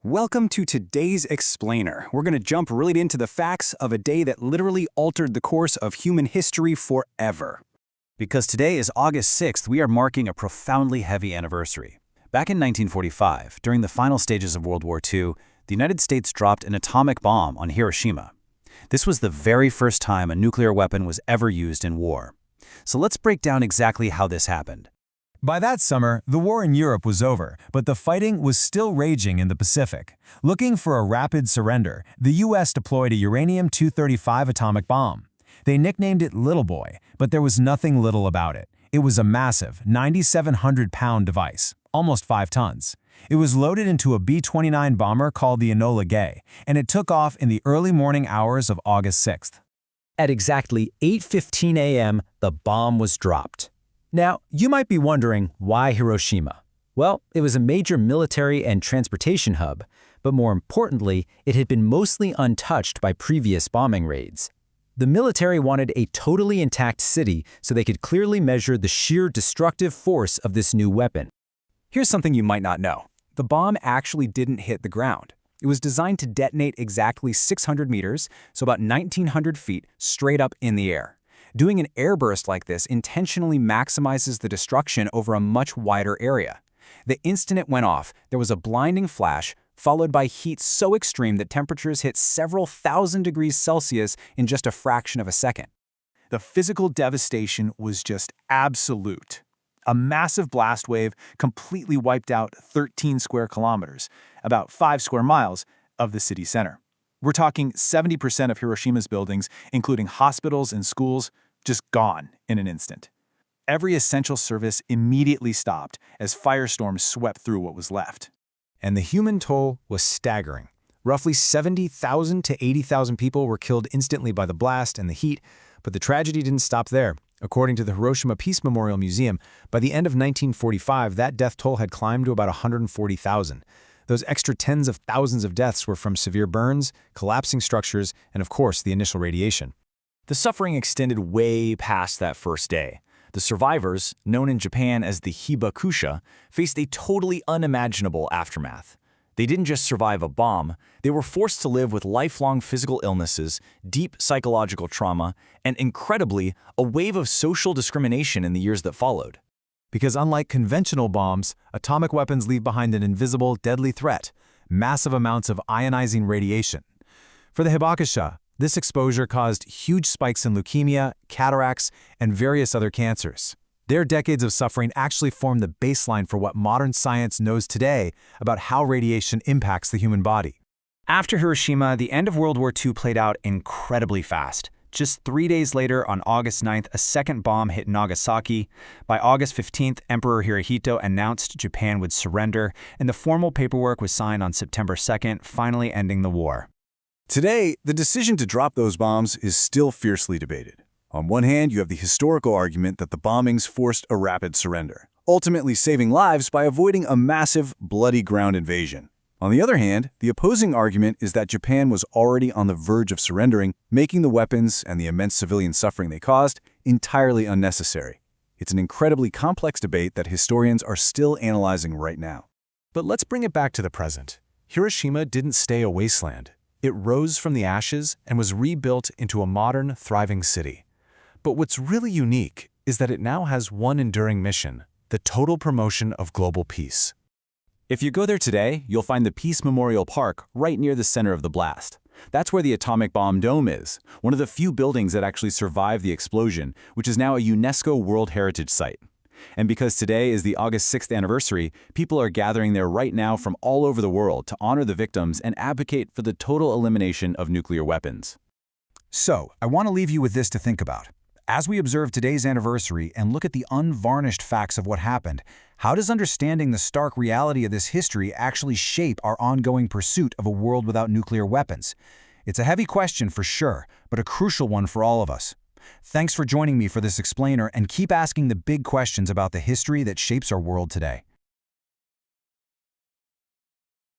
Welcome to today's Explainer. We're going to jump right into the facts of a day that literally altered the course of human history forever. Because today is August 6th, we are marking a profoundly heavy anniversary. Back in 1945, during the final stages of World War II, the United States dropped an atomic bomb on Hiroshima. This was the very first time a nuclear weapon was ever used in war. So let's break down exactly how this happened. By that summer, the war in Europe was over, but the fighting was still raging in the Pacific. Looking for a rapid surrender, the U.S. deployed a uranium-235 atomic bomb. They nicknamed it Little Boy, but there was nothing little about it. It was a massive, 9,700-pound device, almost 5 tons. It was loaded into a B-29 bomber called the Enola Gay, and it took off in the early morning hours of August 6th. At exactly 8:15 a.m., the bomb was dropped. Now, you might be wondering, why Hiroshima? Well, it was a major military and transportation hub, but more importantly, it had been mostly untouched by previous bombing raids. The military wanted a totally intact city so they could clearly measure the sheer destructive force of this new weapon. Here's something you might not know. The bomb actually didn't hit the ground. It was designed to detonate exactly 600 meters, so about 1,900 feet, straight up in the air. Doing an airburst like this intentionally maximizes the destruction over a much wider area. The instant it went off, there was a blinding flash, followed by heat so extreme that temperatures hit several thousand degrees Celsius in just a fraction of a second. The physical devastation was just absolute. A massive blast wave completely wiped out 13 square kilometers, about 5 square miles, of the city center. We're talking 70% of Hiroshima's buildings, including hospitals and schools, just gone in an instant. Every essential service immediately stopped as firestorms swept through what was left. And the human toll was staggering. Roughly 70,000 to 80,000 people were killed instantly by the blast and the heat, but the tragedy didn't stop there. According to the Hiroshima Peace Memorial Museum, by the end of 1945, that death toll had climbed to about 140,000. Those extra tens of thousands of deaths were from severe burns, collapsing structures, and of course, the initial radiation. The suffering extended way past that first day. The survivors, known in Japan as the Hibakusha, faced a totally unimaginable aftermath. They didn't just survive a bomb, they were forced to live with lifelong physical illnesses, deep psychological trauma, and incredibly, a wave of social discrimination in the years that followed. Because unlike conventional bombs, atomic weapons leave behind an invisible, deadly threat, massive amounts of ionizing radiation. For the Hibakusha, this exposure caused huge spikes in leukemia, cataracts, and various other cancers. Their decades of suffering actually formed the baseline for what modern science knows today about how radiation impacts the human body. After Hiroshima, the end of World War II played out incredibly fast. Just 3 days later, on August 9th, a second bomb hit Nagasaki. By August 15th, Emperor Hirohito announced Japan would surrender, and the formal paperwork was signed on September 2nd, finally ending the war. Today, the decision to drop those bombs is still fiercely debated. On one hand, you have the historical argument that the bombings forced a rapid surrender, ultimately saving lives by avoiding a massive, bloody ground invasion. On the other hand, the opposing argument is that Japan was already on the verge of surrendering, making the weapons and the immense civilian suffering they caused entirely unnecessary. It's an incredibly complex debate that historians are still analyzing right now. But let's bring it back to the present. Hiroshima didn't stay a wasteland. It rose from the ashes and was rebuilt into a modern, thriving city. But what's really unique is that it now has one enduring mission: the total promotion of global peace. If you go there today, you'll find the Peace Memorial Park right near the center of the blast. That's where the atomic bomb dome is, one of the few buildings that actually survived the explosion, which is now a UNESCO World Heritage Site. And because today is the August 6th anniversary, people are gathering there right now from all over the world to honor the victims and advocate for the total elimination of nuclear weapons. So, I want to leave you with this to think about. As we observe today's anniversary and look at the unvarnished facts of what happened, how does understanding the stark reality of this history actually shape our ongoing pursuit of a world without nuclear weapons? It's a heavy question for sure, but a crucial one for all of us. Thanks for joining me for this explainer, and keep asking the big questions about the history that shapes our world today.